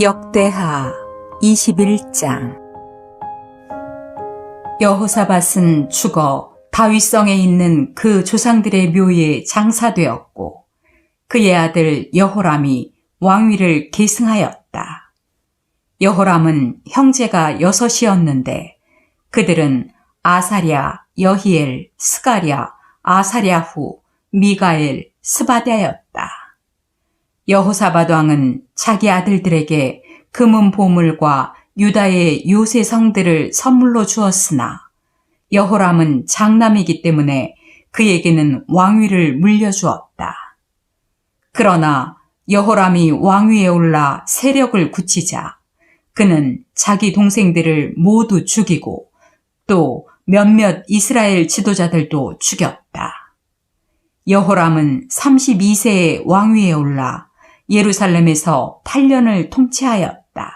역대하 21장. 여호사밧은 죽어 다윗성에 있는 그 조상들의 묘에 장사되었고 그의 아들 여호람이 왕위를 계승하였다. 여호람은 형제가 6이었는데 그들은 아사랴, 여히엘, 스가랴, 아사랴후, 미가엘, 스바랴였다. 여호사밧 왕은 자기 아들들에게 금은 보물과 유다의 요새 성들을 선물로 주었으나 여호람은 장남이기 때문에 그에게는 왕위를 물려주었다. 그러나 여호람이 왕위에 올라 세력을 굳히자 그는 자기 동생들을 모두 죽이고 또 몇몇 이스라엘 지도자들도 죽였다. 여호람은 32세에 왕위에 올라 예루살렘에서 8년을 통치하였다.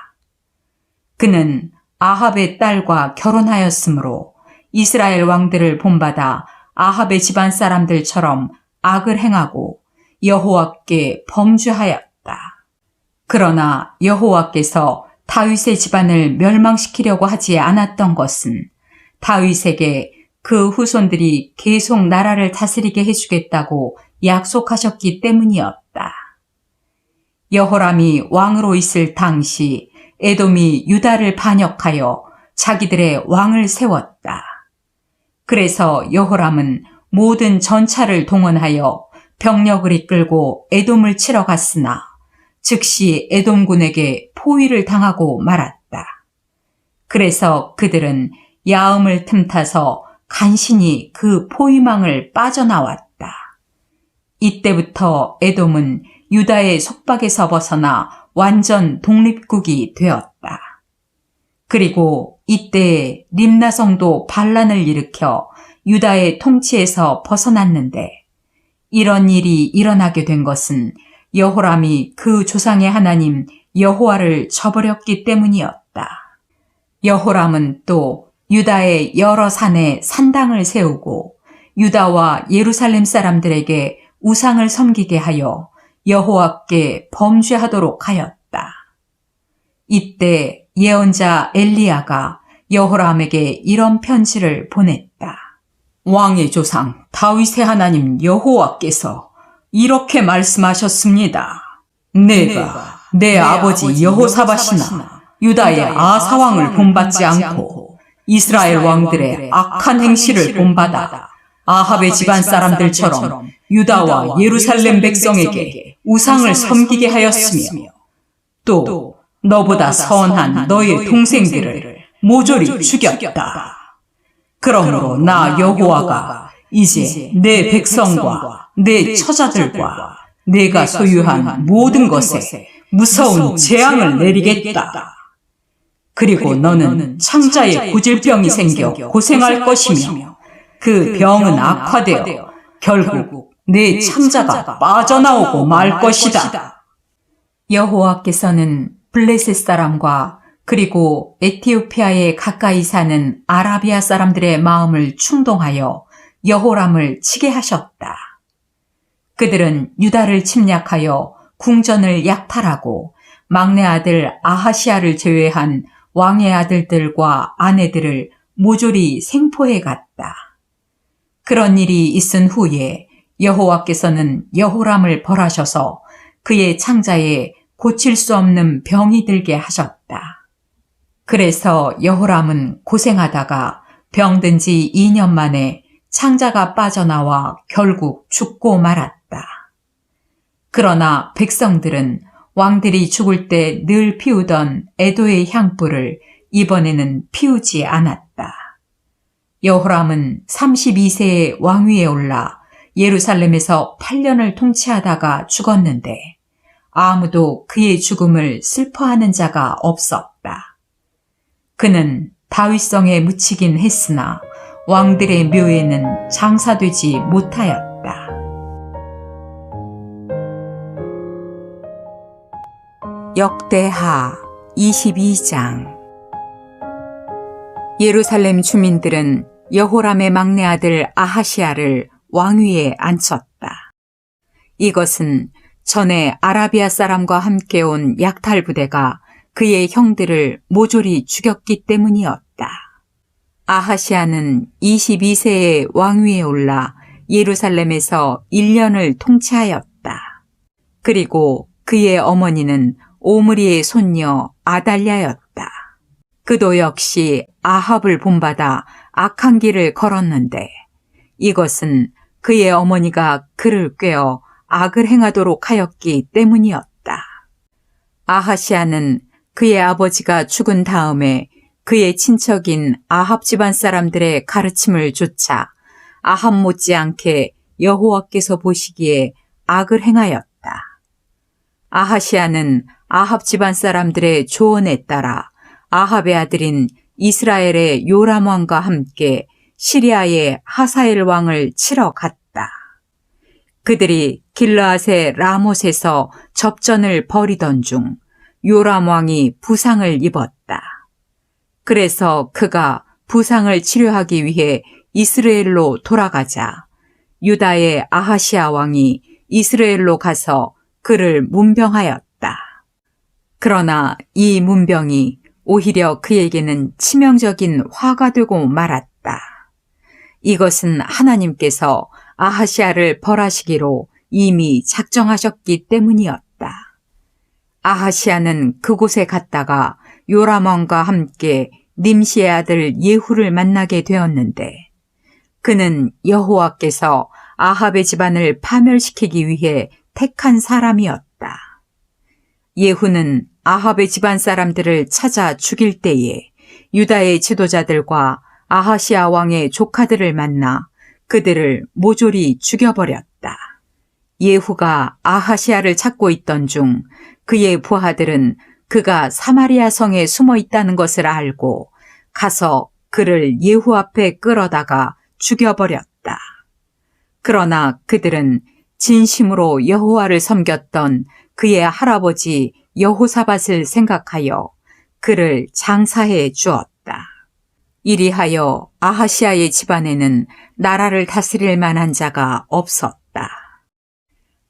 그는 아합의 딸과 결혼하였으므로 이스라엘 왕들을 본받아 아합의 집안 사람들처럼 악을 행하고 여호와께 범죄하였다. 그러나 여호와께서 다윗의 집안을 멸망시키려고 하지 않았던 것은 다윗에게 그 후손들이 계속 나라를 다스리게 해주겠다고 약속하셨기 때문이었다. 여호람이 왕으로 있을 당시 에돔이 유다를 반역하여 자기들의 왕을 세웠다. 그래서 여호람은 모든 전차를 동원하여 병력을 이끌고 에돔을 치러 갔으나 즉시 에돔군에게 포위를 당하고 말았다. 그래서 그들은 야음을 틈타서 간신히 그 포위망을 빠져나왔다. 이때부터 에돔은 유다의 속박에서 벗어나 완전 독립국이 되었다. 그리고 이때에 림나성도 반란을 일으켜 유다의 통치에서 벗어났는데 이런 일이 일어나게 된 것은 여호람이 그 조상의 하나님 여호와를 저버렸기 때문이었다. 여호람은 또 유다의 여러 산에 산당을 세우고 유다와 예루살렘 사람들에게 우상을 섬기게 하여 여호와께 범죄하도록 하였다. 이때 예언자 엘리야가 여호람에게 이런 편지를 보냈다. 왕의 조상 다윗의 하나님 여호와께서 이렇게 말씀하셨습니다. 내가 내 아버지 여호사밧이나 유다의 아사왕을 본받지 않고 이스라엘 왕들의 악한 행실을 본받아 아합의 집안 사람들처럼 유다와 예루살렘 백성에게 우상을 섬기게 하였으며 또 너보다 선한 너의 동생들을 모조리 죽였다. 그러므로 나 여호와가 이제 내 백성과 내 처자들과 내가 소유한 모든 것에 무서운 재앙을 내리겠다. 그리고 너는 창자에 고질병이 생겨 고생할 것이며 그 병은 악화되어 결국 내 창자가 빠져나오고 말 것이다. 여호와께서는 블레셋 사람과 그리고 에티오피아에 가까이 사는 아라비아 사람들의 마음을 충동하여 여호람을 치게 하셨다. 그들은 유다를 침략하여 궁전을 약탈하고 막내 아들 아하시아를 제외한 왕의 아들들과 아내들을 모조리 생포해 갔다. 그런 일이 있은 후에 여호와께서는 여호람을 벌하셔서 그의 창자에 고칠 수 없는 병이 들게 하셨다. 그래서 여호람은 고생하다가 병든 지 2년 만에 창자가 빠져나와 결국 죽고 말았다. 그러나 백성들은 왕들이 죽을 때 늘 피우던 애도의 향불을 이번에는 피우지 않았다. 여호람은 32세에 왕위에 올라 예루살렘에서 8년을 통치하다가 죽었는데 아무도 그의 죽음을 슬퍼하는 자가 없었다. 그는 다윗성에 묻히긴 했으나 왕들의 묘에는 장사되지 못하였다. 역대하 22장. 예루살렘 주민들은 여호람의 막내 아들 아하시아를 왕위에 앉혔다. 이것은 전에 아라비아 사람과 함께 온 약탈 부대가 그의 형들을 모조리 죽였기 때문이었다. 아하시아는 22세에 왕위에 올라 예루살렘에서 1년을 통치하였다. 그리고 그의 어머니는 오므리의 손녀 아달랴였다. 그도 역시 아합을 본받아 악한 길을 걸었는데 이것은 그의 어머니가 그를 꾀어 악을 행하도록 하였기 때문이었다. 아하시아는 그의 아버지가 죽은 다음에 그의 친척인 아합 집안 사람들의 가르침을 좇아 아합 못지않게 여호와께서 보시기에 악을 행하였다. 아하시아는 아합 집안 사람들의 조언에 따라 아합의 아들인 이스라엘의 요람 왕과 함께 시리아의 하사엘 왕을 치러 갔다. 그들이 길르앗의 라못에서 접전을 벌이던 중 요람 왕이 부상을 입었다. 그래서 그가 부상을 치료하기 위해 이스라엘로 돌아가자 유다의 아하시아 왕이 이스라엘로 가서 그를 문병하였다. 그러나 이 문병이 오히려 그에게는 치명적인 화가 되고 말았다. 이것은 하나님께서 아하시아를 벌하시기로 이미 작정하셨기 때문이었다. 아하시아는 그곳에 갔다가 요람 왕과 함께 님시의 아들 예후를 만나게 되었는데 그는 여호와께서 아합의 집안을 파멸시키기 위해 택한 사람이었다. 예후는 아합의 집안 사람들을 찾아 죽일 때에 유다의 지도자들과 아하시아 왕의 조카들을 만나 그들을 모조리 죽여버렸다. 예후가 아하시아를 찾고 있던 중 그의 부하들은 그가 사마리아 성에 숨어 있다는 것을 알고 가서 그를 예후 앞에 끌어다가 죽여버렸다. 그러나 그들은 진심으로 여호와를 섬겼던 그의 할아버지 여호사밧을 생각하여 그를 장사해 주었다. 이리하여 아하시아의 집안에는 나라를 다스릴 만한 자가 없었다.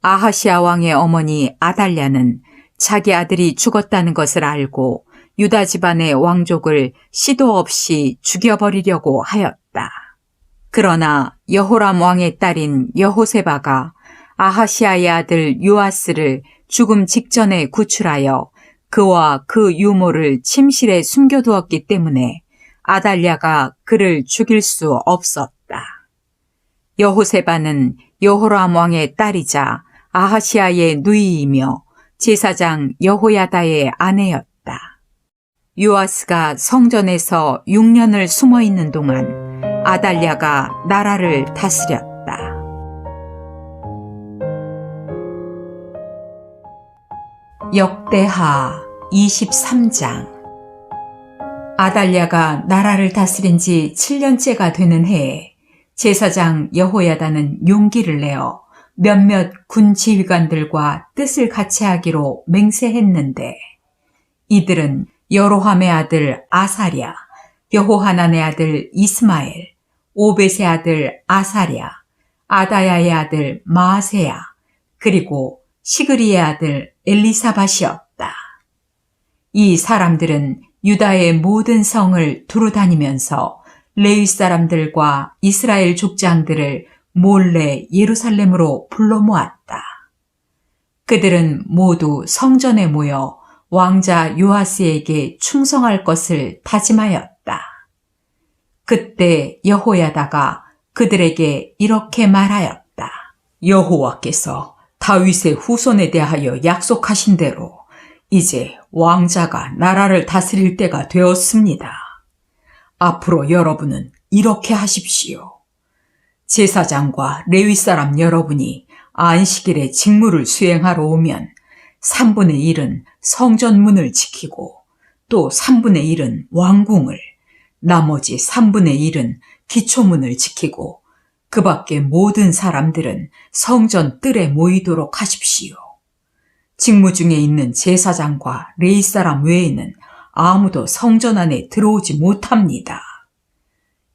아하시아 왕의 어머니 아달랴는 자기 아들이 죽었다는 것을 알고 유다 집안의 왕족을 시도 없이 죽여버리려고 하였다. 그러나 여호람 왕의 딸인 여호세바가 아하시아의 아들 요아스를 죽음 직전에 구출하여 그와 그 유모를 침실에 숨겨두었기 때문에 아달랴가 그를 죽일 수 없었다. 여호세바는 여호람 왕의 딸이자 아하시아의 누이이며 제사장 여호야다의 아내였다. 요아스가 성전에서 6년을 숨어 있는 동안 아달랴가 나라를 다스렸다. 역대하 23장. 아달랴가 나라를 다스린 지 7년째가 되는 해에 제사장 여호야다는 용기를 내어 몇몇 군 지휘관들과 뜻을 같이 하기로 맹세했는데 이들은 여로함의 아들 아사랴, 여호하난의 아들 이스마엘, 오벳의 아들 아사랴, 아다야의 아들 마아세야, 그리고 시그리의 아들 엘리사밧이었다. 이 사람들은 유다의 모든 성을 두루다니면서 레위 사람들과 이스라엘 족장들을 몰래 예루살렘으로 불러 모았다. 그들은 모두 성전에 모여 왕자 요아스에게 충성할 것을 다짐하였다. 그때 여호야다가 그들에게 이렇게 말하였다. 여호와께서 다윗의 후손에 대하여 약속하신 대로 이제 왕자가 나라를 다스릴 때가 되었습니다. 앞으로 여러분은 이렇게 하십시오. 제사장과 레위 사람 여러분이 안식일에 직무를 수행하러 오면 3분의 1은 성전 문을 지키고 또 3분의 1은 왕궁을, 나머지 3분의 1은 기초문을 지키고 그 밖에 모든 사람들은 성전 뜰에 모이도록 하십시오. 직무 중에 있는 제사장과 레위 사람 외에는 아무도 성전 안에 들어오지 못합니다.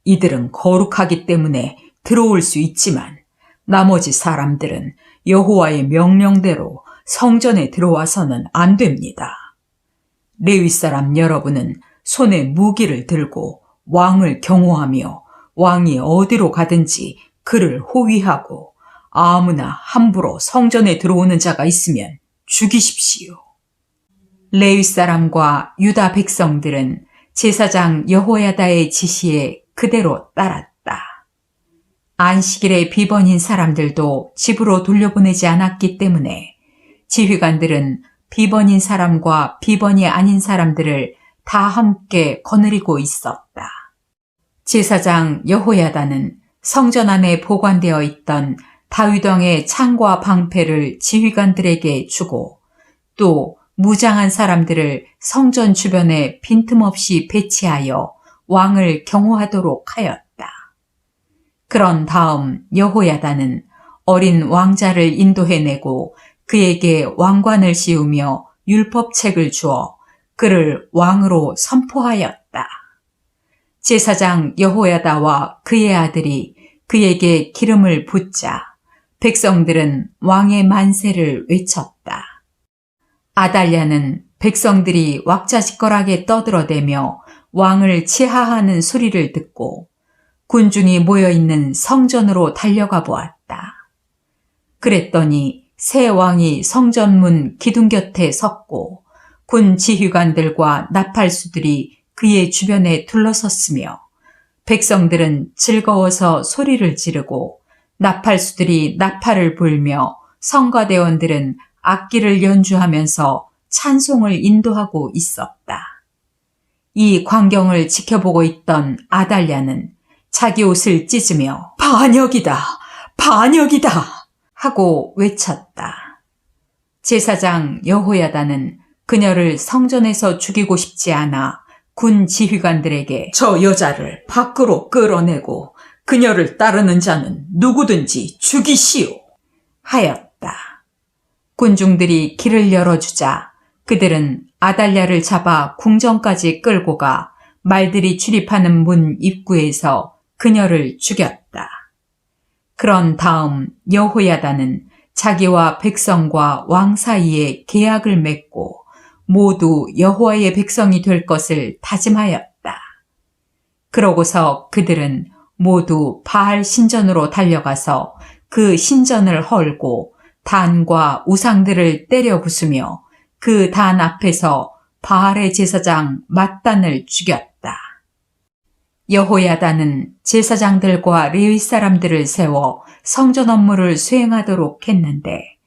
이들은 거룩하기 때문에 들어올 수 있지만 나머지 사람들은 여호와의 명령대로 성전에 들어와서는 안 됩니다. 레위 사람 여러분은 손에 무기를 들고 왕을 경호하며 왕이 어디로 가든지 그를 호위하고 아무나 함부로 성전에 들어오는 자가 있으면 죽이십시오. 레위 사람과 유다 백성들은 제사장 여호야다의 지시에 그대로 따랐다. 안식일에 비번인 사람들도 집으로 돌려보내지 않았기 때문에 지휘관들은 비번인 사람과 비번이 아닌 사람들을 다 함께 거느리고 있었다. 제사장 여호야다는 성전 안에 보관되어 있던 다윗 왕의 창과 방패를 지휘관들에게 주고 또 무장한 사람들을 성전 주변에 빈틈없이 배치하여 왕을 경호하도록 하였다. 그런 다음 여호야다는 어린 왕자를 인도해내고 그에게 왕관을 씌우며 율법책을 주어 그를 왕으로 선포하였다. 제사장 여호야다와 그의 아들이 그에게 기름을 붓자 백성들은 왕의 만세를 외쳤다. 아달랴는 백성들이 왁자지껄하게 떠들어대며 왕을 치하하는 소리를 듣고 군중이 모여있는 성전으로 달려가 보았다. 그랬더니 새 왕이 성전문 기둥 곁에 섰고 군 지휘관들과 나팔수들이 그의 주변에 둘러섰으며 백성들은 즐거워서 소리를 지르고 나팔수들이 나팔을 불며 성가대원들은 악기를 연주하면서 찬송을 인도하고 있었다. 이 광경을 지켜보고 있던 아달랴는 자기 옷을 찢으며 반역이다! 반역이다! 하고 외쳤다. 제사장 여호야다는 그녀를 성전에서 죽이고 싶지 않아 군 지휘관들에게 저 여자를 밖으로 끌어내고 그녀를 따르는 자는 누구든지 죽이시오 하였다. 군중들이 길을 열어주자 그들은 아달랴를 잡아 궁전까지 끌고 가 말들이 출입하는 문 입구에서 그녀를 죽였다. 그런 다음 여호야다는 자기와 백성과 왕 사이에 계약을 맺고 모두 여호와의 백성이 될 것을 다짐하였다. 그러고서 그들은 모두 바알 신전으로 달려가서 그 신전을 헐고 단과 우상들을 때려 부수며 그 단 앞에서 바알의 제사장 맏단을 죽였다. 여호야다는 제사장들과 레위 사람들을 세워 성전 업무를 수행하도록 했는데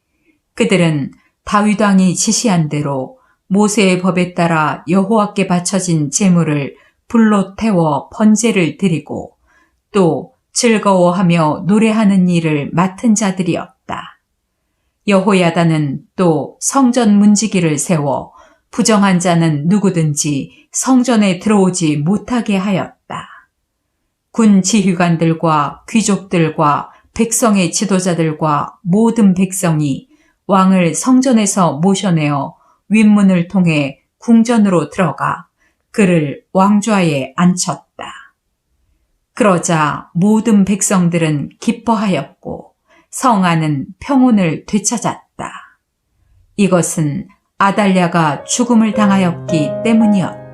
그들은 다윗 왕이 지시한 대로 모세의 법에 따라 여호와께 바쳐진 제물을 불로 태워 번제를 드리고 또 즐거워하며 노래하는 일을 맡은 자들이었다. 여호야다는 또 성전 문지기를 세워 부정한 자는 누구든지 성전에 들어오지 못하게 하였다. 군 지휘관들과 귀족들과 백성의 지도자들과 모든 백성이 왕을 성전에서 모셔내어 윗문을 통해 궁전으로 들어가 그를 왕좌에 앉혔다. 그러자 모든 백성들은 기뻐하였고 성 안은 평온을 되찾았다. 이것은 아달랴가 죽음을 당하였기 때문이었다.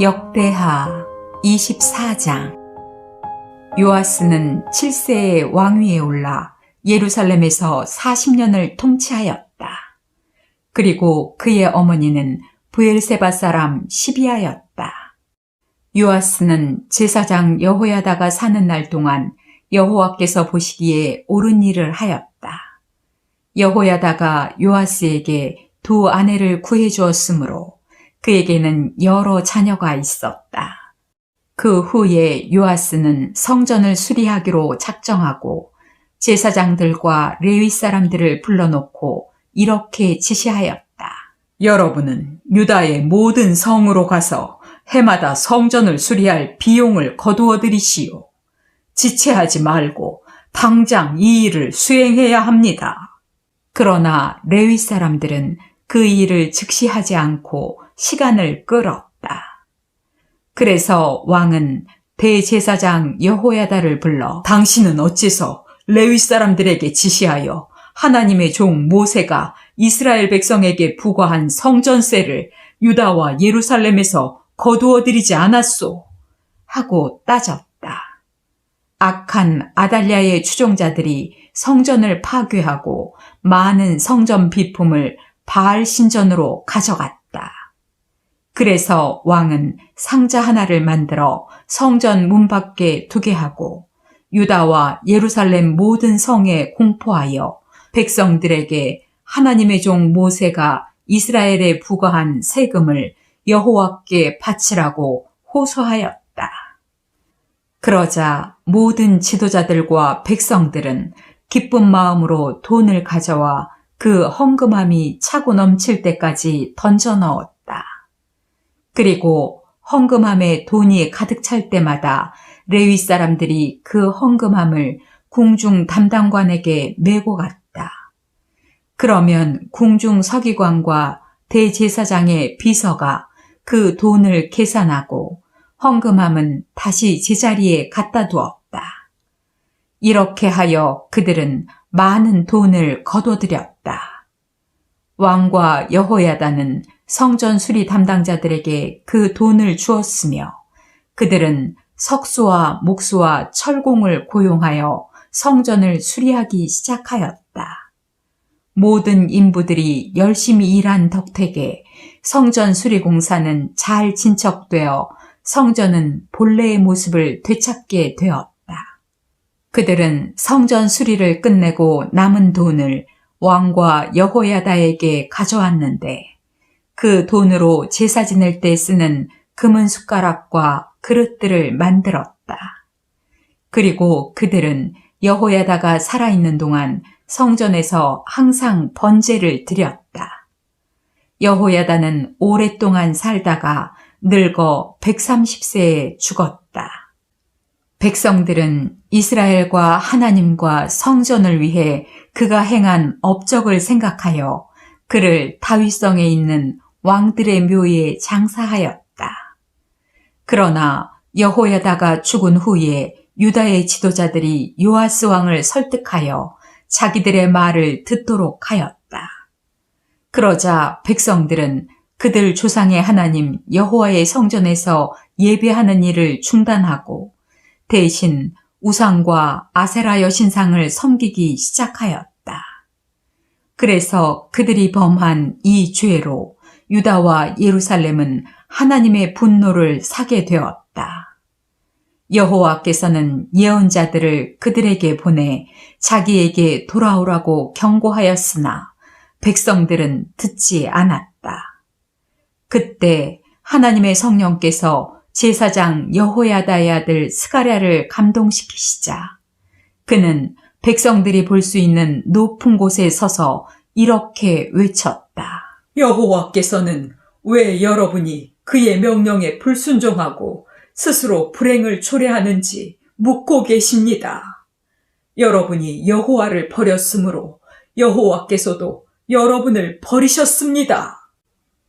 역대하 24장. 요아스는 7세의 왕위에 올라 예루살렘에서 40년을 통치하였다. 그리고 그의 어머니는 브엘세바 사람 시비아였다. 요아스는 제사장 여호야다가 사는 날 동안 여호와께서 보시기에 옳은 일을 하였다. 여호야다가 요아스에게 두 아내를 구해주었으므로 그에게는 여러 자녀가 있었다. 그 후에 요아스는 성전을 수리하기로 작정하고 제사장들과 레위 사람들을 불러놓고 이렇게 지시하였다. 여러분은 유다의 모든 성으로 가서 해마다 성전을 수리할 비용을 거두어 들이시오. 지체하지 말고 당장 이 일을 수행해야 합니다. 그러나 레위 사람들은 그 일을 즉시 하지 않고 시간을 끌었다. 그래서 왕은 대제사장 여호야다를 불러 당신은 어째서 레위 사람들에게 지시하여 하나님의 종 모세가 이스라엘 백성에게 부과한 성전세를 유다와 예루살렘에서 거두어들이지 않았소? 하고 따졌다. 악한 아달랴의 추종자들이 성전을 파괴하고 많은 성전 비품을 바알 신전으로 가져갔다. 그래서 왕은 상자 하나를 만들어 성전 문 밖에 두게 하고 유다와 예루살렘 모든 성에 공포하여 백성들에게 하나님의 종 모세가 이스라엘에 부과한 세금을 여호와께 바치라고 호소하였다. 그러자 모든 지도자들과 백성들은 기쁜 마음으로 돈을 가져와 그 헌금함이 차고 넘칠 때까지 던져 넣었다. 그리고 헌금함에 돈이 가득 찰 때마다 레위 사람들이 그 헌금함을 궁중 담당관에게 메고 갔다. 그러면 궁중 서기관과 대제사장의 비서가 그 돈을 계산하고 헌금함은 다시 제자리에 갖다 두었다. 이렇게 하여 그들은 많은 돈을 거둬들였다. 왕과 여호야다는 성전 수리 담당자들에게 그 돈을 주었으며 그들은 석수와 목수와 철공을 고용하여 성전을 수리하기 시작하였다. 모든 인부들이 열심히 일한 덕택에 성전 수리 공사는 잘 진척되어 성전은 본래의 모습을 되찾게 되었다. 그들은 성전 수리를 끝내고 남은 돈을 왕과 여호야다에게 가져왔는데 그 돈으로 제사 지낼 때 쓰는 금은 숟가락과 그릇들을 만들었다. 그리고 그들은 여호야다가 살아있는 동안 성전에서 항상 번제를 드렸다. 여호야다는 오랫동안 살다가 늙어 130세에 죽었다. 백성들은 이스라엘과 하나님과 성전을 위해 그가 행한 업적을 생각하여 그를 다윗성에 있는 왕들의 묘에 장사하였다. 그러나 여호야다가 죽은 후에 유다의 지도자들이 요아스 왕을 설득하여 자기들의 말을 듣도록 하였다. 그러자 백성들은 그들 조상의 하나님 여호와의 성전에서 예배하는 일을 중단하고 대신 우상과 아세라 여신상을 섬기기 시작하였다. 그래서 그들이 범한 이 죄로 유다와 예루살렘은 하나님의 분노를 사게 되었다. 여호와께서는 예언자들을 그들에게 보내 자기에게 돌아오라고 경고하였으나 백성들은 듣지 않았다. 그때 하나님의 성령께서 제사장 여호야다의 아들 스가랴를 감동시키시자 그는 백성들이 볼 수 있는 높은 곳에 서서 이렇게 외쳤다. 여호와께서는 왜 여러분이 그의 명령에 불순종하고 스스로 불행을 초래하는지 묻고 계십니다. 여러분이 여호와를 버렸으므로 여호와께서도 여러분을 버리셨습니다.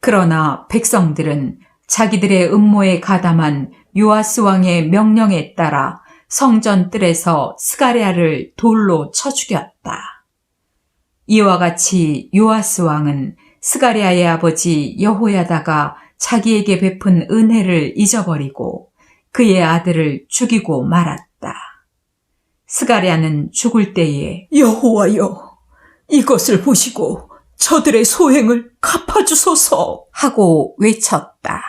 그러나 백성들은 자기들의 음모에 가담한 요아스 왕의 명령에 따라 성전 뜰에서 스가랴를 돌로 쳐 죽였다. 이와 같이 요아스 왕은 스가랴의 아버지 여호야다가 자기에게 베푼 은혜를 잊어버리고 그의 아들을 죽이고 말았다. 스가랴는 죽을 때에 여호와여, 이것을 보시고 저들의 소행을 갚아주소서 하고 외쳤다.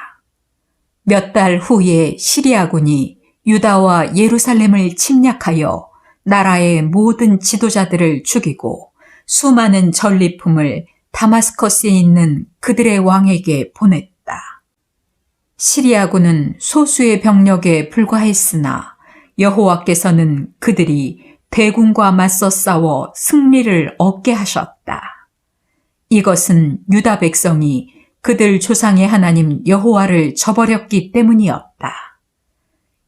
몇 달 후에 시리아군이 유다와 예루살렘을 침략하여 나라의 모든 지도자들을 죽이고 수많은 전리품을 다마스커스에 있는 그들의 왕에게 보냈다. 시리아군은 소수의 병력에 불과했으나 여호와께서는 그들이 대군과 맞서 싸워 승리를 얻게 하셨다. 이것은 유다 백성이 그들 조상의 하나님 여호와를 저버렸기 때문이었다.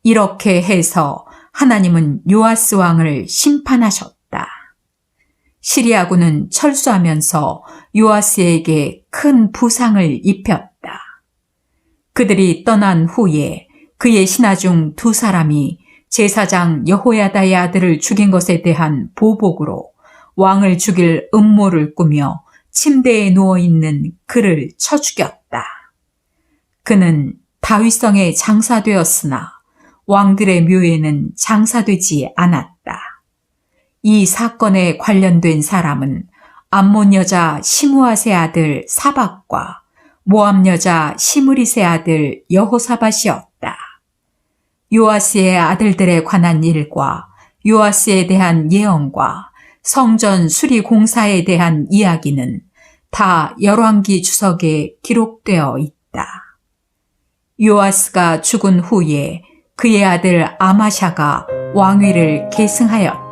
이렇게 해서 하나님은 요아스 왕을 심판하셨다. 시리아군은 철수하면서 요아스에게 큰 부상을 입혔다. 그들이 떠난 후에 그의 신하 중 2 사람이 제사장 여호야다의 아들을 죽인 것에 대한 보복으로 왕을 죽일 음모를 꾸며 침대에 누워있는 그를 쳐 죽였다. 그는 다윗성에 장사되었으나 왕들의 묘에는 장사되지 않았다. 이 사건에 관련된 사람은 암몬 여자 시므아세 아들 사박과 모압 여자 시므리세 아들 여호사밧이었다. 요아스의 아들들에 관한 일과 요아스에 대한 예언과 성전 수리 공사에 대한 이야기는 다 열왕기 주석에 기록되어 있다. 요아스가 죽은 후에 그의 아들 아마샤가 왕위를 계승하였다.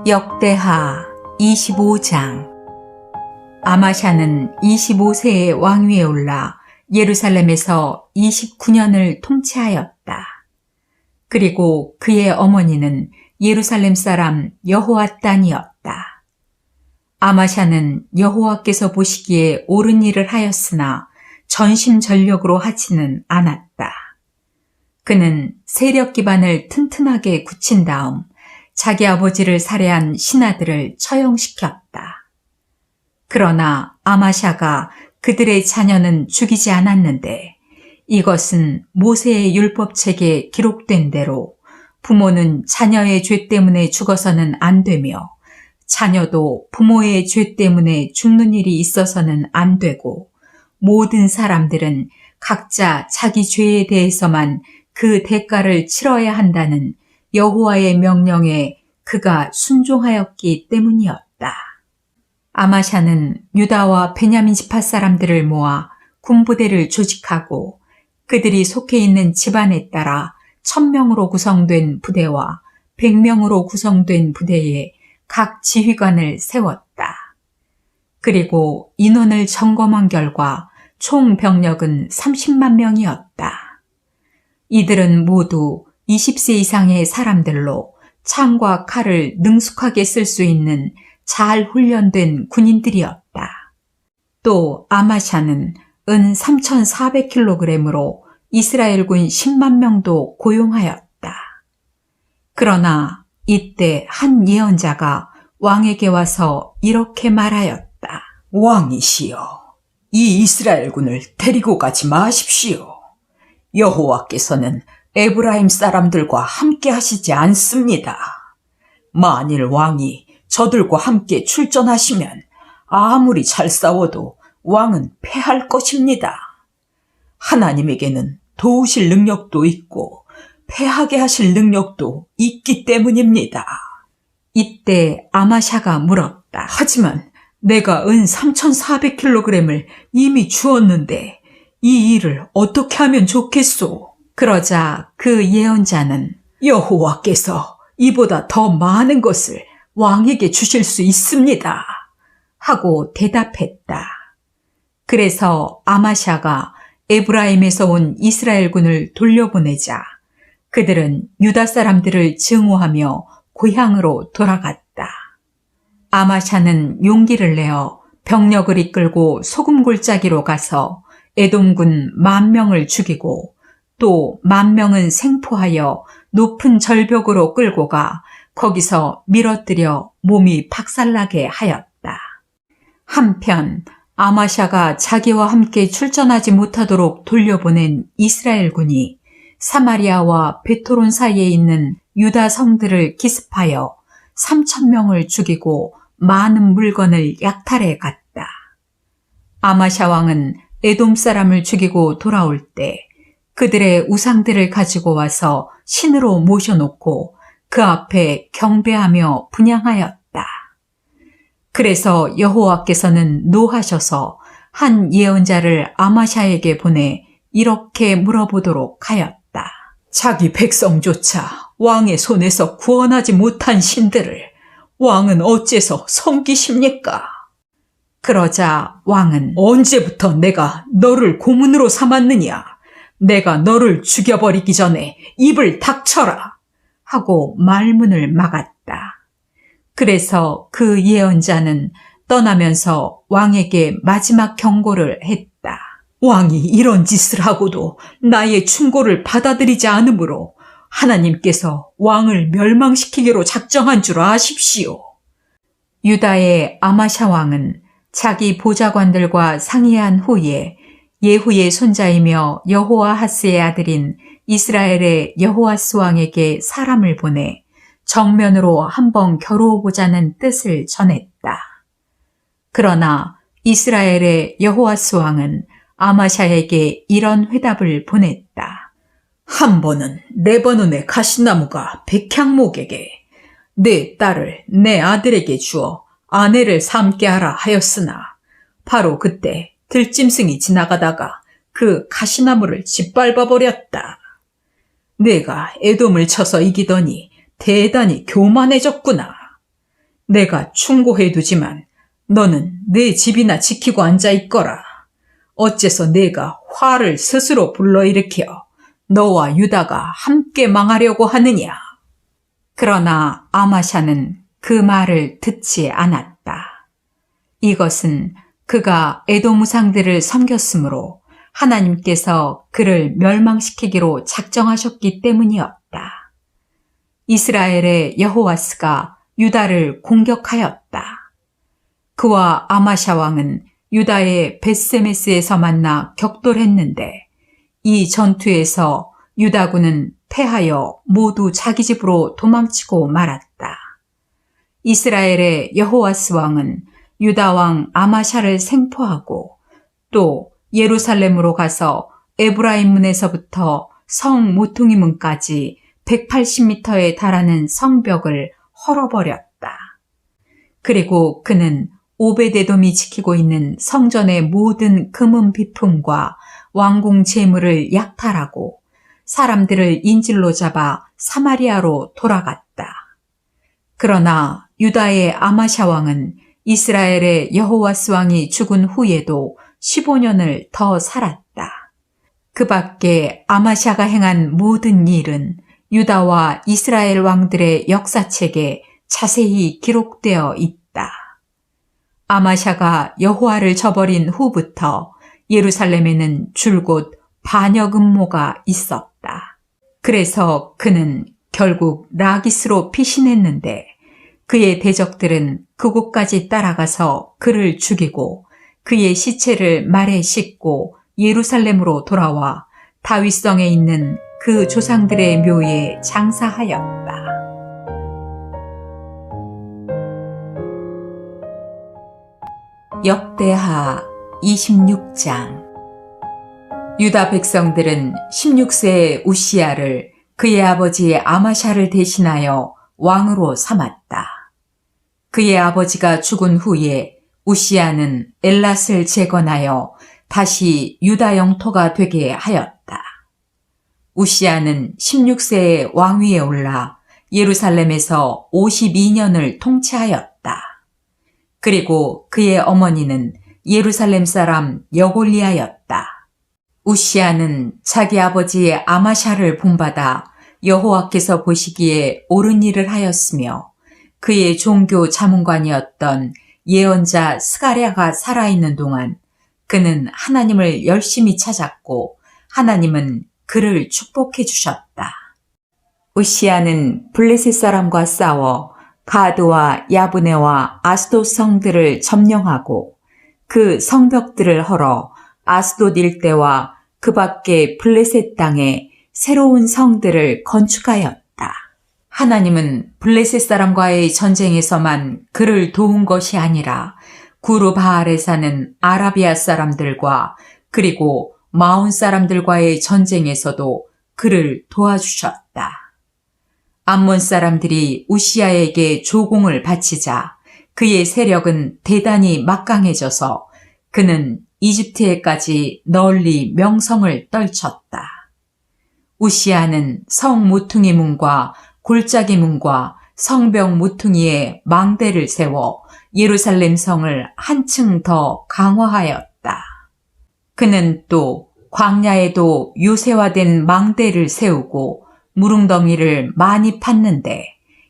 역대하 25장. 아마샤는 25세에 왕위에 올라 예루살렘에서 29년을 통치하였다. 그리고 그의 어머니는 예루살렘 사람 여호앗단이었다. 아마샤는 여호와께서 보시기에 옳은 일을 하였으나 전심전력으로 하지는 않았다. 그는 세력 기반을 튼튼하게 굳힌 다음 자기 아버지를 살해한 신하들을 처형시켰다. 그러나 아마샤가 그들의 자녀는 죽이지 않았는데 이것은 모세의 율법책에 기록된 대로 부모는 자녀의 죄 때문에 죽어서는 안 되며 자녀도 부모의 죄 때문에 죽는 일이 있어서는 안 되고 모든 사람들은 각자 자기 죄에 대해서만 그 대가를 치러야 한다는 여호와의 명령에 그가 순종하였기 때문이었다. 아마샤는 유다와 베냐민 지파 사람들을 모아 군부대를 조직하고 그들이 속해 있는 집안에 따라 1000명으로 구성된 부대와 100명으로 구성된 부대에 각 지휘관을 세웠다. 그리고 인원을 점검한 결과 총 병력은 30만 명이었다. 이들은 모두 20세 이상의 사람들로 창과 칼을 능숙하게 쓸 수 있는 잘 훈련된 군인들이었다. 또 아마샤는 은 3,400kg으로 이스라엘군 10만 명도 고용하였다. 그러나 이때 한 예언자가 왕에게 와서 이렇게 말하였다. 왕이시여, 이 이스라엘군을 데리고 가지 마십시오. 여호와께서는 에브라임 사람들과 함께 하시지 않습니다. 만일 왕이 저들과 함께 출전하시면 아무리 잘 싸워도 왕은 패할 것입니다. 하나님에게는 도우실 능력도 있고 패하게 하실 능력도 있기 때문입니다. 이때 아마샤가 물었다. 하지만 내가 은 3,400kg을 이미 주었는데 이 일을 어떻게 하면 좋겠소? 그러자 그 예언자는 여호와께서 이보다 더 많은 것을 왕에게 주실 수 있습니다. 하고 대답했다. 그래서 아마샤가 에브라임에서 온 이스라엘군을 돌려보내자 그들은 유다 사람들을 증오하며 고향으로 돌아갔다. 아마샤는 용기를 내어 병력을 이끌고 소금 골짜기로 가서 에돔군 10,000명을 죽이고 또 10,000명은 생포하여 높은 절벽으로 끌고 가 거기서 밀어뜨려 몸이 박살나게 하였다. 한편 아마샤가 자기와 함께 출전하지 못하도록 돌려보낸 이스라엘군이 사마리아와 베토론 사이에 있는 유다 성들을 기습하여 3,000명을 죽이고 많은 물건을 약탈해 갔다. 아마샤 왕은 에돔 사람을 죽이고 돌아올 때 그들의 우상들을 가지고 와서 신으로 모셔놓고 그 앞에 경배하며 분향하였다. 그래서 여호와께서는 노하셔서 한 예언자를 아마샤에게 보내 이렇게 물어보도록 하였다. 자기 백성조차 왕의 손에서 구원하지 못한 신들을 왕은 어째서 섬기십니까? 그러자 왕은 언제부터 내가 너를 고문으로 삼았느냐? 내가 너를 죽여버리기 전에 입을 닥쳐라! 하고 말문을 막았다. 그래서 그 예언자는 떠나면서 왕에게 마지막 경고를 했다. 왕이 이런 짓을 하고도 나의 충고를 받아들이지 않으므로 하나님께서 왕을 멸망시키기로 작정한 줄 아십시오. 유다의 아마샤 왕은 자기 보좌관들과 상의한 후에 예후의 손자이며 여호아하스의 아들인 이스라엘의 여호아스 왕에게 사람을 보내 정면으로 한번 겨루어보자는 뜻을 전했다. 그러나 이스라엘의 여호아스 왕은 아마샤에게 이런 회답을 보냈다. 한 번은 레바논의 가시나무가 백향목에게 내 딸을 내 아들에게 주어 아내를 삼게 하라 하였으나 바로 그때 들짐승이 지나가다가 그 가시나무를 짓밟아 버렸다. 내가 에돔을 쳐서 이기더니 대단히 교만해졌구나. 내가 충고해두지만 너는 내 집이나 지키고 앉아있거라. 어째서 내가 화를 스스로 불러일으켜 너와 유다가 함께 망하려고 하느냐. 그러나 아마샤는 그 말을 듣지 않았다. 이것은 그가 에돔 우상들을 섬겼으므로 하나님께서 그를 멸망시키기로 작정하셨기 때문이었다. 이스라엘의 여호와스가 유다를 공격하였다. 그와 아마샤 왕은 유다의 벳세메스에서 만나 격돌했는데 이 전투에서 유다군은 패하여 모두 자기 집으로 도망치고 말았다. 이스라엘의 여호와스 왕은 유다 왕 아마샤를 생포하고 또 예루살렘으로 가서 에브라임 문에서부터 성 모퉁이 문까지 180m에 달하는 성벽을 헐어버렸다. 그리고 그는 오베데돔이 지키고 있는 성전의 모든 금은 비품과 왕궁 재물을 약탈하고 사람들을 인질로 잡아 사마리아로 돌아갔다. 그러나 유다의 아마샤 왕은 이스라엘의 여호와스 왕이 죽은 후에도 15년을 더 살았다. 그 밖에 아마샤가 행한 모든 일은 유다와 이스라엘 왕들의 역사책에 자세히 기록되어 있다. 아마샤가 여호와를 저버린 후부터 예루살렘에는 줄곧 반역 음모가 있었다. 그래서 그는 결국 라기스로 피신했는데 그의 대적들은 그곳까지 따라가서 그를 죽이고 그의 시체를 말에 싣고 예루살렘으로 돌아와 다윗성에 있는 그 조상들의 묘에 장사하였다. 역대하 26장. 유다 백성들은 16세의 우시야를 그의 아버지 아마샤를 대신하여 왕으로 삼았다. 그의 아버지가 죽은 후에 우시야는 엘랏을 재건하여 다시 유다 영토가 되게 하였다. 우시야는 16세의 왕위에 올라 예루살렘에서 52년을 통치하였다. 그리고 그의 어머니는 예루살렘 사람 여골리아였다. 우시야는 자기 아버지 아마샤를 본받아 여호와께서 보시기에 옳은 일을 하였으며 그의 종교 자문관이었던 예언자 스가랴가 살아있는 동안 그는 하나님을 열심히 찾았고 하나님은 그를 축복해 주셨다. 우시야는 블레셋 사람과 싸워 가드와 야브네와 아스돗 성들을 점령하고 그 성벽들을 헐어 아스돗 일대와 그 밖에 블레셋 땅에 새로운 성들을 건축하였다. 하나님은 블레셋 사람과의 전쟁에서만 그를 도운 것이 아니라 구르바알에 사는 아라비아 사람들과 그리고 마온 사람들과의 전쟁에서도 그를 도와주셨다. 암몬 사람들이 우시야에게 조공을 바치자 그의 세력은 대단히 막강해져서 그는 이집트에까지 널리 명성을 떨쳤다. 우시야는 성 모퉁이 문과 골짜기 문과 성벽 모퉁이에 망대를 세워 예루살렘 성을 한층 더 강화하였다. 그는 또 광야에도 요새화된 망대를 세우고 무릉덩이를 많이 팠는데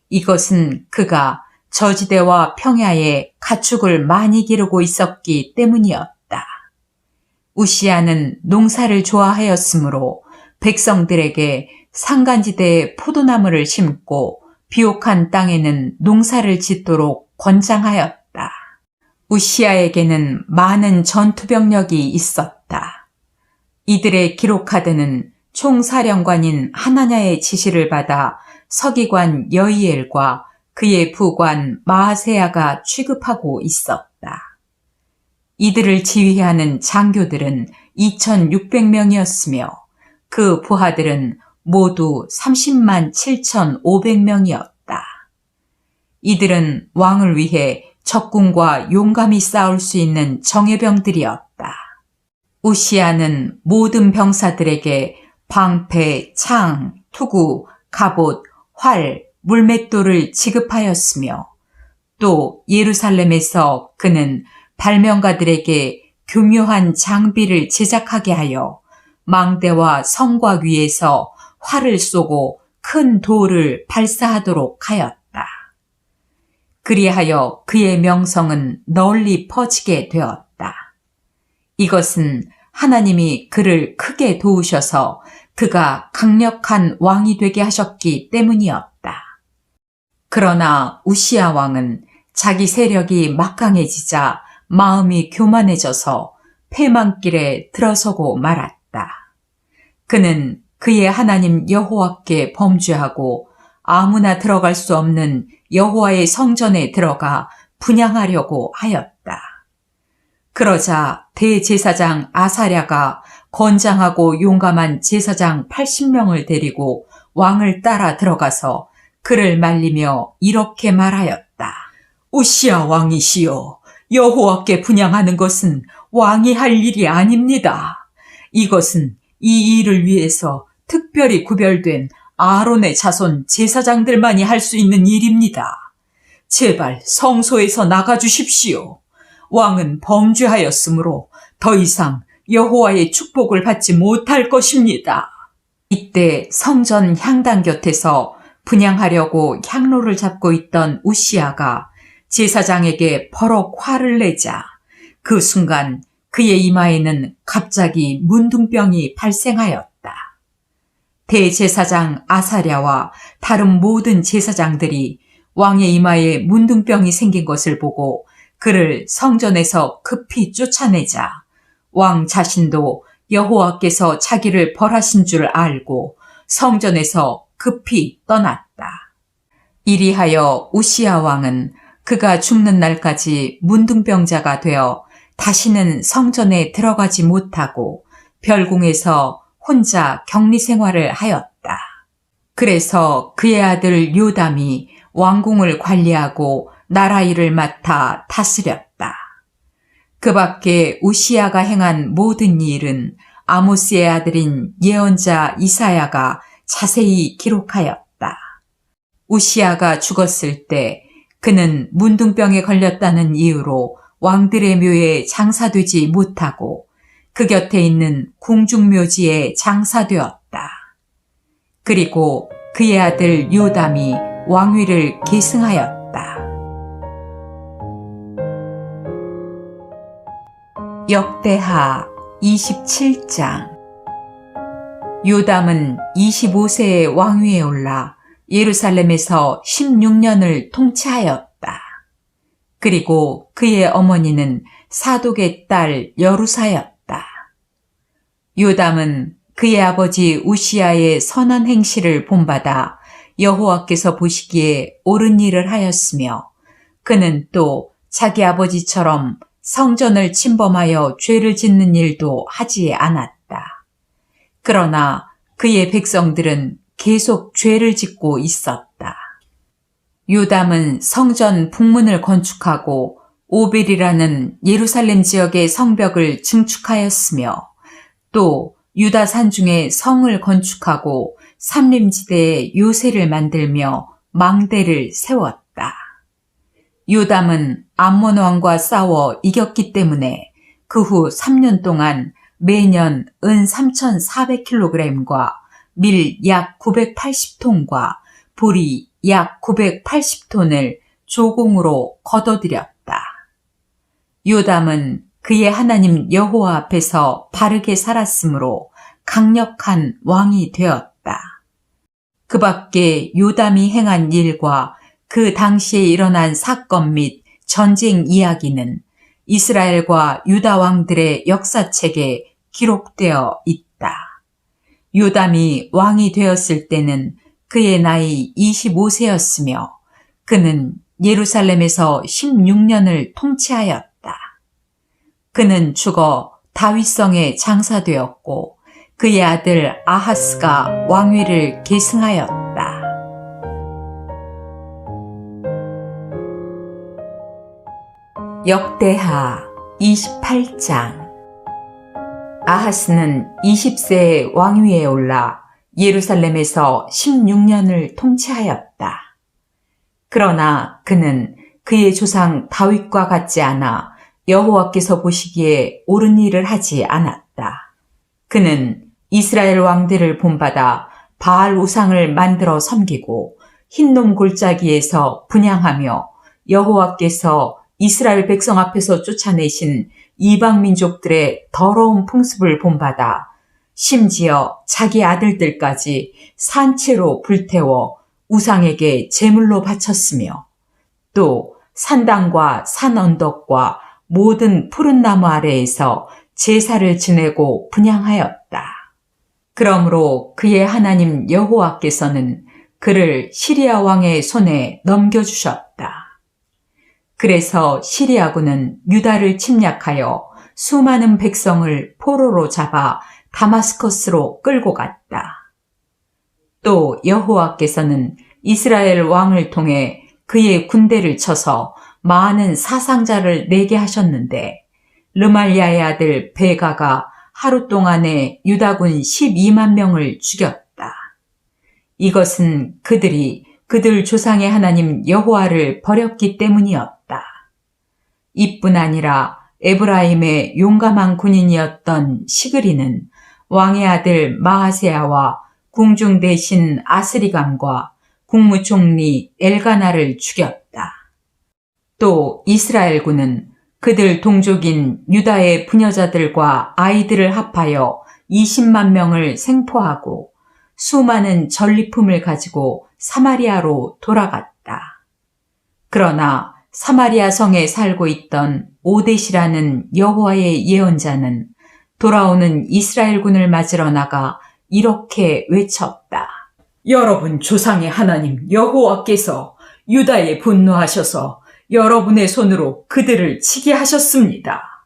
이것은 그가 저지대와 평야에 가축을 많이 기르고 있었기 때문이었다. 우시아는 농사를 좋아하였으므로 백성들에게 산간지대에 포도나무를 심고 비옥한 땅에는 농사를 짓도록 권장하였다. 우시아에게는 많은 전투병력이 있었다. 이들의 기록하드는 총사령관인 하나냐의 지시를 받아 서기관 여이엘과 그의 부관 마아세야가 취급하고 있었다. 이들을 지휘하는 장교들은 2,600명이었으며 그 부하들은 모두 30만 7,500명이었다. 이들은 왕을 위해 적군과 용감히 싸울 수 있는 정예병들이었다. 우시아는 모든 병사들에게 방패, 창, 투구, 갑옷, 활, 물맷돌을 지급하였으며 또 예루살렘에서 그는 발명가들에게 교묘한 장비를 제작하게 하여 망대와 성곽 위에서 활을 쏘고 큰 돌을 발사하도록 하였다. 그리하여 그의 명성은 널리 퍼지게 되었다. 이것은 하나님이 그를 크게 도우셔서 그가 강력한 왕이 되게 하셨기 때문이었다. 그러나 우시아 왕은 자기 세력이 막강해지자 마음이 교만해져서 패망길에 들어서고 말았다. 그는 그의 하나님 여호와께 범죄하고 아무나 들어갈 수 없는 여호와의 성전에 들어가 분향하려고 하였다. 그러자 대제사장 아사랴가 건장하고 용감한 제사장 80명을 데리고 왕을 따라 들어가서 그를 말리며 이렇게 말하였다. 우시아 왕이시여, 여호와께 분향하는 것은 왕이 할 일이 아닙니다. 이것은 이 일을 위해서 특별히 구별된 아론의 자손 제사장들만이 할 수 있는 일입니다. 제발 성소에서 나가주십시오. 왕은 범죄하였으므로 더 이상 여호와의 축복을 받지 못할 것입니다. 이때 성전 향단 곁에서 분향하려고 향로를 잡고 있던 우시아가 제사장에게 버럭 화를 내자 그 순간 그의 이마에는 갑자기 문둥병이 발생하였다. 대제사장 아사랴와 다른 모든 제사장들이 왕의 이마에 문둥병이 생긴 것을 보고 그를 성전에서 급히 쫓아내자 왕 자신도 여호와께서 자기를 벌하신 줄 알고 성전에서 급히 떠났다. 이리하여 우시아 왕은 그가 죽는 날까지 문둥병자가 되어 다시는 성전에 들어가지 못하고 별궁에서 혼자 격리 생활을 하였다. 그래서 그의 아들 요담이 왕궁을 관리하고 나라 일을 맡아 다스렸다. 그 밖에 우시아가 행한 모든 일은 아모스의 아들인 예언자 이사야가 자세히 기록하였다. 우시아가 죽었을 때 그는 문둥병에 걸렸다는 이유로 왕들의 묘에 장사되지 못하고 그 곁에 있는 궁중묘지에 장사되었다. 그리고 그의 아들 요담이 왕위를 계승하였다. 역대하 27장. 요담은 25세의 왕위에 올라 예루살렘에서 16년을 통치하였다. 그리고 그의 어머니는 사독의 딸 여루사였다. 요담은 그의 아버지 우시아의 선한 행실을 본받아 여호와께서 보시기에 옳은 일을 하였으며 그는 또 자기 아버지처럼 성전을 침범하여 죄를 짓는 일도 하지 않았다. 그러나 그의 백성들은 계속 죄를 짓고 있었다. 요담은 성전 북문을 건축하고 오벨이라는 예루살렘 지역의 성벽을 증축하였으며 또 유다 산중에 성을 건축하고 삼림지대에 요새를 만들며 망대를 세웠다. 요담은 암몬 왕과 싸워 이겼기 때문에 그 후 3년 동안 매년 은 3,400kg과 밀 약 980톤과 보리 약 980톤을 조공으로 거둬들였다. 요담은 그의 하나님 여호와 앞에서 바르게 살았으므로 강력한 왕이 되었다. 그 밖에 요담이 행한 일과 그 당시에 일어난 사건 및 전쟁 이야기는 이스라엘과 유다 왕들의 역사책에 기록되어 있다. 요담이 왕이 되었을 때는 그의 나이 25세였으며 그는 예루살렘에서 16년을 통치하였다. 그는 죽어 다윗성에 장사되었고 그의 아들 아하스가 왕위를 계승하였다. 역대하 28장. 아하스는 20세에 왕위에 올라 예루살렘에서 16년을 통치하였다. 그러나 그는 그의 조상 다윗과 같지 않아 여호와께서 보시기에 옳은 일을 하지 않았다. 그는 이스라엘 왕들을 본받아 바알 우상을 만들어 섬기고 흰놈 골짜기에서 분향하며 여호와께서 이스라엘 백성 앞에서 쫓아내신 이방 민족들의 더러운 풍습을 본받아 심지어 자기 아들들까지 산채로 불태워 우상에게 제물로 바쳤으며 또 산당과 산 언덕과 모든 푸른 나무 아래에서 제사를 지내고 분향하였다. 그러므로 그의 하나님 여호와께서는 그를 시리아 왕의 손에 넘겨주셨다. 그래서 시리아군은 유다를 침략하여 수많은 백성을 포로로 잡아 다마스커스로 끌고 갔다. 또 여호와께서는 이스라엘 왕을 통해 그의 군대를 쳐서 많은 사상자를 내게 하셨는데 르말리아의 아들 베가가 하루 동안에 유다군 12만 명을 죽였다. 이것은 그들이 그들 조상의 하나님 여호와를 버렸기 때문이었다. 이뿐 아니라 에브라임의 용감한 군인이었던 시그리는 왕의 아들 마하세야와 궁중 대신 아스리감과 국무총리 엘가나를 죽였다. 또 이스라엘군은 그들 동족인 유다의 부녀자들과 아이들을 합하여 20만 명을 생포하고 수많은 전리품을 가지고 사마리아로 돌아갔다. 그러나 사마리아 성에 살고 있던 오뎃이라는 여호와의 예언자는 돌아오는 이스라엘군을 맞으러 나가 이렇게 외쳤다. 여러분 조상의 하나님 여호와께서 유다에 분노하셔서 여러분의 손으로 그들을 치게 하셨습니다.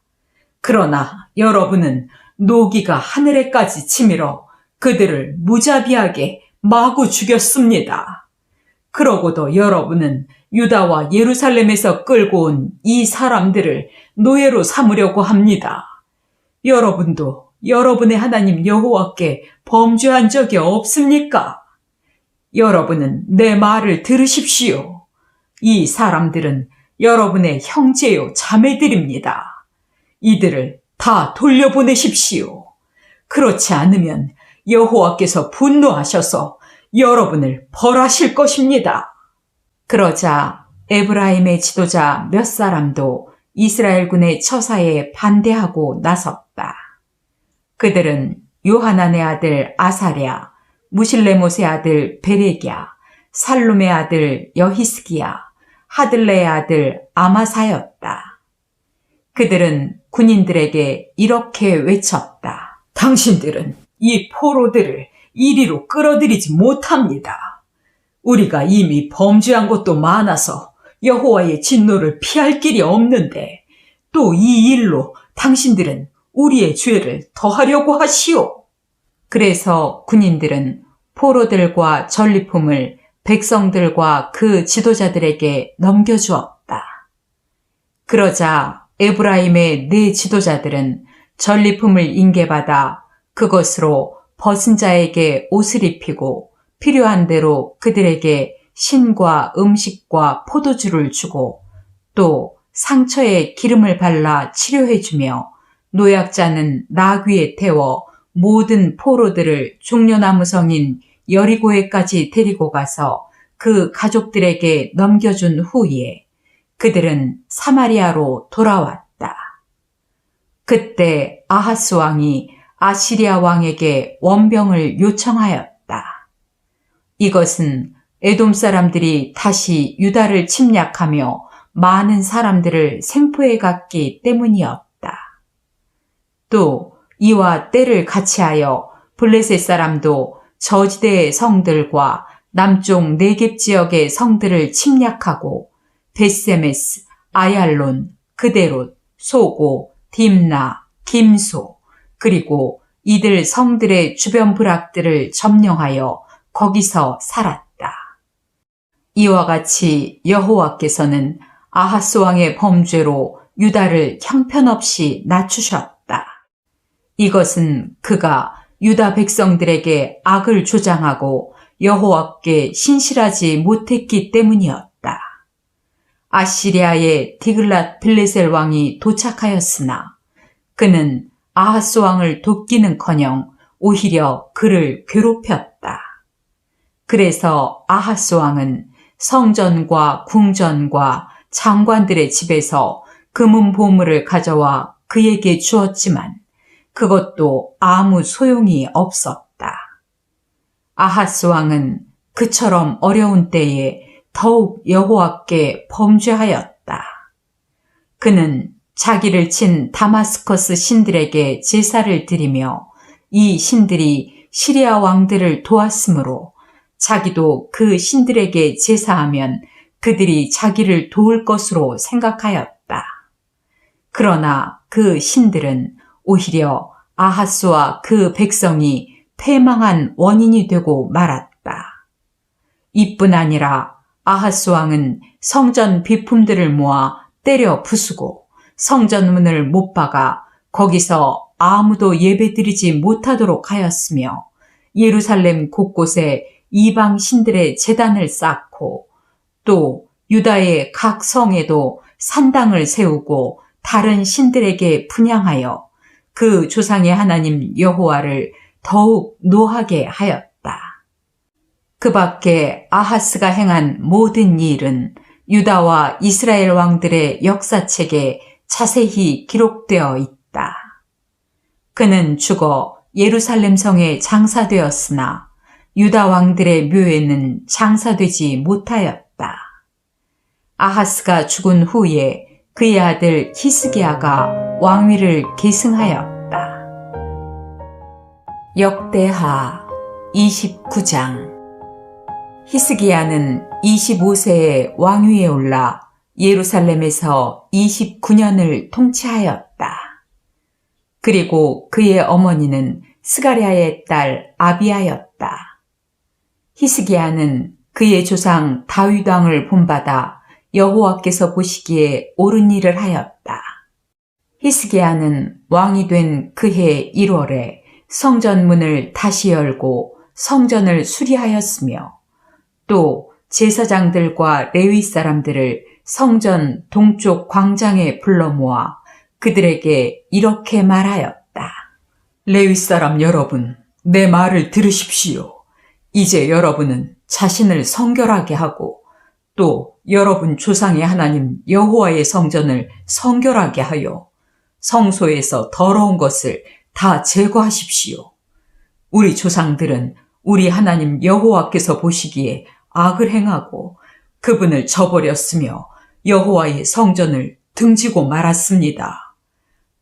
그러나 여러분은 노기가 하늘에까지 치밀어 그들을 무자비하게 마구 죽였습니다. 그러고도 여러분은 유다와 예루살렘에서 끌고 온 이 사람들을 노예로 삼으려고 합니다. 여러분도 여러분의 하나님 여호와께 범죄한 적이 없습니까? 여러분은 내 말을 들으십시오. 이 사람들은 여러분의 형제요 자매들입니다. 이들을 다 돌려보내십시오. 그렇지 않으면 여호와께서 분노하셔서 여러분을 벌하실 것입니다. 그러자 에브라임의 지도자 몇 사람도 이스라엘군의 처사에 반대하고 나섰다. 그들은 요하난의 아들 아사랴, 무실레못의 아들 베레기야, 살룸의 아들 여히스기야, 하들레의 아들 아마사였다. 그들은 군인들에게 이렇게 외쳤다. 당신들은 이 포로들을 이리로 끌어들이지 못합니다. 우리가 이미 범죄한 것도 많아서 여호와의 진노를 피할 길이 없는데 또 이 일로 당신들은 우리의 죄를 더하려고 하시오. 그래서 군인들은 포로들과 전리품을 백성들과 그 지도자들에게 넘겨주었다. 그러자 에브라임의 네 지도자들은 전리품을 인계받아 그것으로 벗은 자에게 옷을 입히고 필요한 대로 그들에게 신과 음식과 포도주를 주고 또 상처에 기름을 발라 치료해주며 노약자는 나귀에 태워 모든 포로들을 종려나무성인 여리고에까지 데리고 가서 그 가족들에게 넘겨준 후에 그들은 사마리아로 돌아왔다. 그때 아하스 왕이 아시리아 왕에게 원병을 요청하였다. 이것은 에돔 사람들이 다시 유다를 침략하며 많은 사람들을 생포해 갔기 때문이었다. 또 이와 때를 같이하여 블레셋 사람도 저지대의 성들과 남쪽 네겝 지역의 성들을 침략하고 벳세메스, 아얄론, 그데롯, 소고, 딥나, 김소, 그리고 이들 성들의 주변 부락들을 점령하여 거기서 살았다. 이와 같이 여호와께서는 아하스 왕의 범죄로 유다를 형편없이 낮추셨다. 이것은 그가 유다 백성들에게 악을 조장하고 여호와께 신실하지 못했기 때문이었다. 아시리아의 디글랏 빌레셀 왕이 도착하였으나 그는 아하스 왕을 돕기는커녕 오히려 그를 괴롭혔다. 그래서 아하스 왕은 성전과 궁전과 장관들의 집에서 금은 보물을 가져와 그에게 주었지만 그것도 아무 소용이 없었다. 아하스 왕은 그처럼 어려운 때에 더욱 여호와께 범죄하였다. 그는 자기를 친 다마스커스 신들에게 제사를 드리며 이 신들이 시리아 왕들을 도왔으므로 자기도 그 신들에게 제사하면 그들이 자기를 도울 것으로 생각하였다. 그러나 그 신들은 오히려 아하스와 그 백성이 패망한 원인이 되고 말았다. 이뿐 아니라 아하스 왕은 성전 비품들을 모아 때려 부수고 성전 문을 못 박아 거기서 아무도 예배드리지 못하도록 하였으며 예루살렘 곳곳에 이방 신들의 제단을 쌓고 또 유다의 각 성에도 산당을 세우고 다른 신들에게 분향하여 그 조상의 하나님 여호와를 더욱 노하게 하였다. 그 밖에 아하스가 행한 모든 일은 유다와 이스라엘 왕들의 역사책에 자세히 기록되어 있다. 그는 죽어 예루살렘 성에 장사되었으나 유다 왕들의 묘에는 장사되지 못하였다. 아하스가 죽은 후에 그의 아들 히스기야가 왕위를 계승하였다. 역대하 29장. 히스기야는 25세에 왕위에 올라 예루살렘에서 29년을 통치하였다. 그리고 그의 어머니는 스가랴의 딸 아비야였다. 히스기야는 그의 조상 다윗 왕을 본받아 여호와께서 보시기에 옳은 일을 하였다. 히스기야는 왕이 된 그해 1월에 성전 문을 다시 열고 성전을 수리하였으며 또 제사장들과 레위 사람들을 성전 동쪽 광장에 불러 모아 그들에게 이렇게 말하였다. 레위 사람 여러분, 내 말을 들으십시오. 이제 여러분은 자신을 성결하게 하고 또 여러분 조상의 하나님 여호와의 성전을 성결하게 하여 성소에서 더러운 것을 다 제거하십시오. 우리 조상들은 우리 하나님 여호와께서 보시기에 악을 행하고 그분을 저버렸으며 여호와의 성전을 등지고 말았습니다.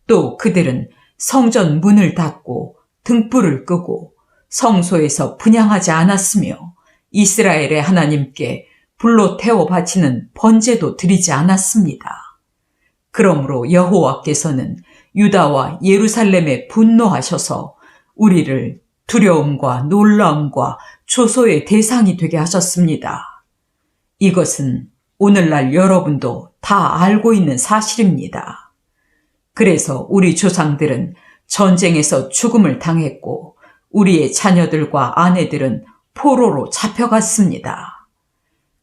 또 그들은 성전 문을 닫고 등불을 끄고 성소에서 분향하지 않았으며 이스라엘의 하나님께 불로 태워 바치는 번제도 드리지 않았습니다. 그러므로 여호와께서는 유다와 예루살렘에 분노하셔서 우리를 두려움과 놀라움과 조소의 대상이 되게 하셨습니다. 이것은 오늘날 여러분도 다 알고 있는 사실입니다. 그래서 우리 조상들은 전쟁에서 죽음을 당했고 우리의 자녀들과 아내들은 포로로 잡혀갔습니다.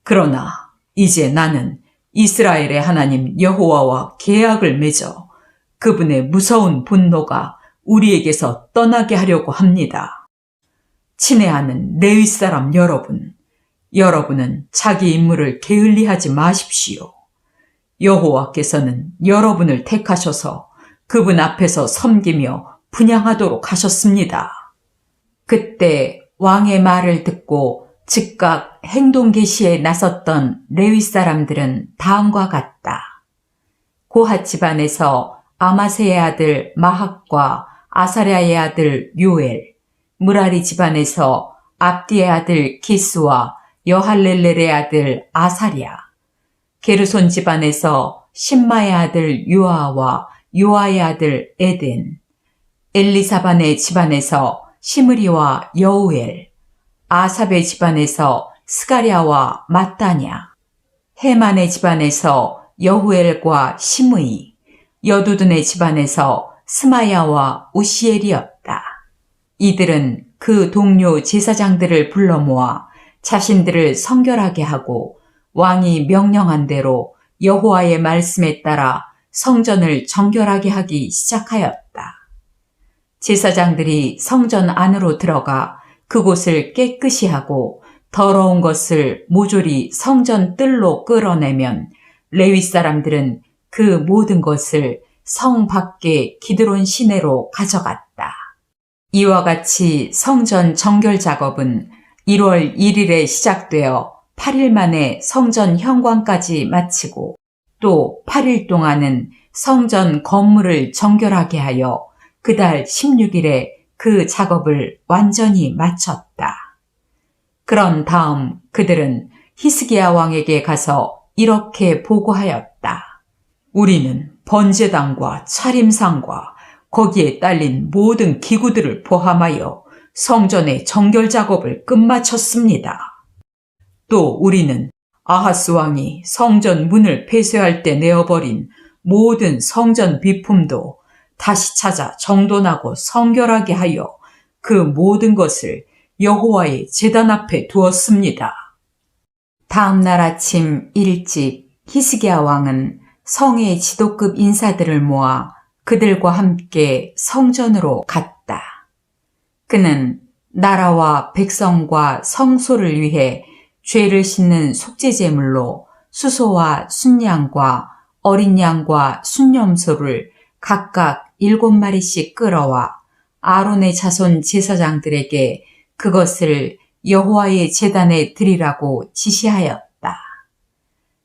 그러나 이제 나는 이스라엘의 하나님 여호와와 계약을 맺어 그분의 무서운 분노가 우리에게서 떠나게 하려고 합니다. 친애하는 레위 사람 여러분, 여러분은 자기 임무를 게을리하지 마십시오. 여호와께서는 여러분을 택하셔서 그분 앞에서 섬기며 분향하도록 하셨습니다. 그때 왕의 말을 듣고 즉각 행동 개시에 나섰던 레위 사람들은 다음과 같다. 고핫 집안에서 아마세의 아들 마학과 아사랴의 아들 요엘, 무라리 집안에서 압디의 아들 기스와 여할렐렐의 아들 아사랴, 게르손 집안에서 심마의 아들 요아와 요아의 아들 에덴, 엘리사반의 집안에서 시므리와 여우엘, 아삽의 집안에서 스가랴와 마따냐, 헤만의 집안에서 여후엘과 시므이, 여두둔의 집안에서 스마야와 우시엘이었다. 이들은 그 동료 제사장들을 불러 모아 자신들을 성결하게 하고 왕이 명령한 대로 여호와의 말씀에 따라 성전을 정결하게 하기 시작하였다. 제사장들이 성전 안으로 들어가 그곳을 깨끗이 하고 더러운 것을 모조리 성전 뜰로 끌어내면 레위 사람들은 그 모든 것을 성 밖의 기드론 시내로 가져갔다. 이와 같이 성전 정결 작업은 1월 1일에 시작되어 8일 만에 성전 현관까지 마치고 또 8일 동안은 성전 건물을 정결하게 하여 그달 16일에 그 작업을 완전히 마쳤다. 그런 다음 그들은 히스기야 왕에게 가서 이렇게 보고하였다. 우리는 번제당과 차림상과 거기에 딸린 모든 기구들을 포함하여 성전의 정결 작업을 끝마쳤습니다. 또 우리는 아하스 왕이 성전 문을 폐쇄할 때 내어버린 모든 성전 비품도 다시 찾아 정돈하고 성결하게 하여 그 모든 것을 여호와의 제단 앞에 두었습니다. 다음 날 아침 일찍 히스기야 왕은 성의 지도급 인사들을 모아 그들과 함께 성전으로 갔다. 그는 나라와 백성과 성소를 위해 죄를 씻는 속죄제물로 수소와 순양과 어린 양과 순염소를 각각 7마리씩 끌어와 아론의 자손 제사장들에게 그것을 여호와의 제단에 드리라고 지시하였다.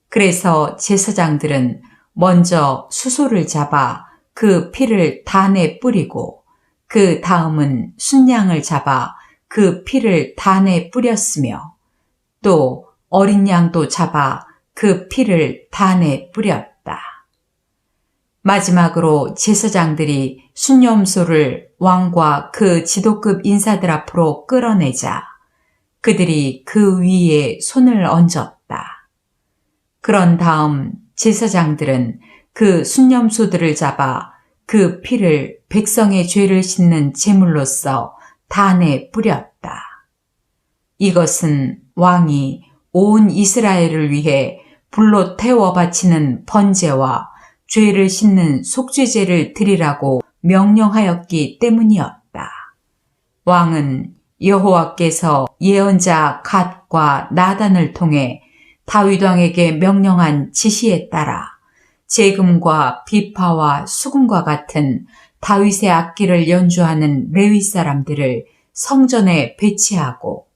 그래서 제사장들은 먼저 수소를 잡아 그 피를 단에 뿌리고 그 다음은 순양을 잡아 그 피를 단에 뿌렸으며 또 어린 양도 잡아 그 피를 단에 뿌렸다. 마지막으로 제사장들이 순염소를 왕과 그 지도급 인사들 앞으로 끌어내자 그들이 그 위에 손을 얹었다. 그런 다음 제사장들은 그 순염소들을 잡아 그 피를 백성의 죄를 씻는 제물로서 단에 뿌렸다. 이것은 왕이 온 이스라엘을 위해 불로 태워 바치는 번제와 죄를 씻는 속죄제를 드리라고 명령하였기 때문이었다. 왕은 여호와께서 예언자 갓과 나단을 통해 다윗 왕에게 명령한 지시에 따라 제금과 비파와 수금과 같은 다윗의 악기를 연주하는 레위 사람들을 성전에 배치하고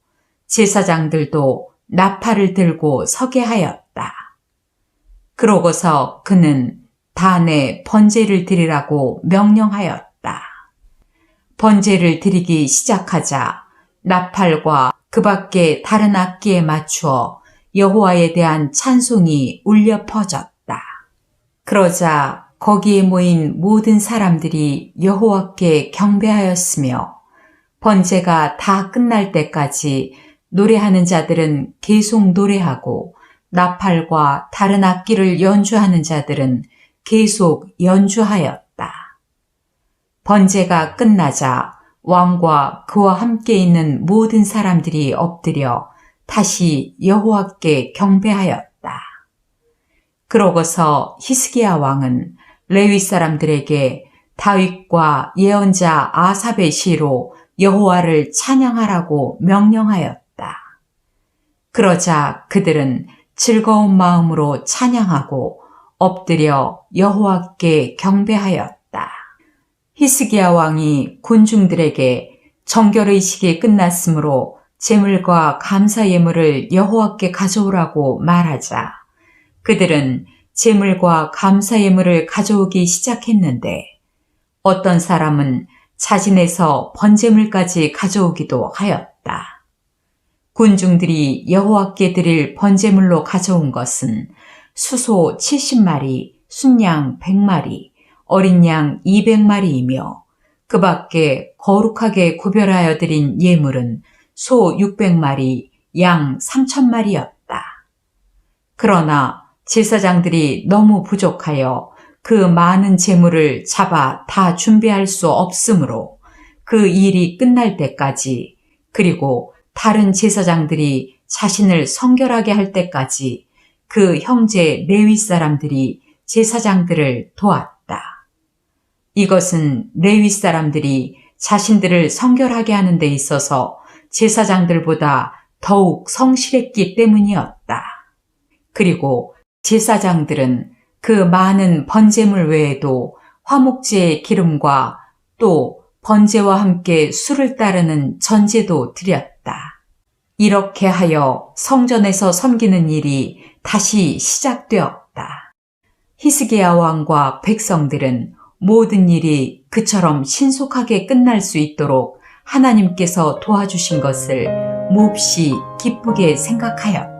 제사장들도 나팔을 들고 서게 하였다. 그러고서 그는 단에 번제를 드리라고 명령하였다. 번제를 드리기 시작하자 나팔과 그 밖의 다른 악기에 맞추어 여호와에 대한 찬송이 울려 퍼졌다. 그러자 거기에 모인 모든 사람들이 여호와께 경배하였으며 번제가 다 끝날 때까지 노래하는 자들은 계속 노래하고 나팔과 다른 악기를 연주하는 자들은 계속 연주하였다. 번제가 끝나자 왕과 그와 함께 있는 모든 사람들이 엎드려 다시 여호와께 경배하였다. 그러고서 히스기야 왕은 레위 사람들에게 다윗과 예언자 아삽의 시로 여호와를 찬양하라고 명령하였다. 그러자 그들은 즐거운 마음으로 찬양하고 엎드려 여호와께 경배하였다. 히스기야 왕이 군중들에게 정결의식이 끝났으므로 제물과 감사 예물을 여호와께 가져오라고 말하자 그들은 제물과 감사 예물을 가져오기 시작했는데 어떤 사람은 자진해서 번제물까지 가져오기도 하였다. 군중들이 여호와께 드릴 번제물로 가져온 것은 수소 70마리, 순양 100마리, 어린 양 200마리이며 그 밖에 거룩하게 구별하여 드린 예물은 소 600마리, 양 3000마리였다. 그러나 제사장들이 너무 부족하여 그 많은 제물을 잡아 다 준비할 수 없으므로 그 일이 끝날 때까지 그리고 다른 제사장들이 자신을 성결하게 할 때까지 그 형제 레위 사람들이 제사장들을 도왔다. 이것은 레위 사람들이 자신들을 성결하게 하는 데 있어서 제사장들보다 더욱 성실했기 때문이었다. 그리고 제사장들은 그 많은 번제물 외에도 화목제의 기름과 또 번제와 함께 술을 따르는 전제도 드렸다. 이렇게 하여 성전에서 섬기는 일이 다시 시작되었다. 히스기야 왕과 백성들은 모든 일이 그처럼 신속하게 끝날 수 있도록 하나님께서 도와주신 것을 몹시 기쁘게 생각하였다.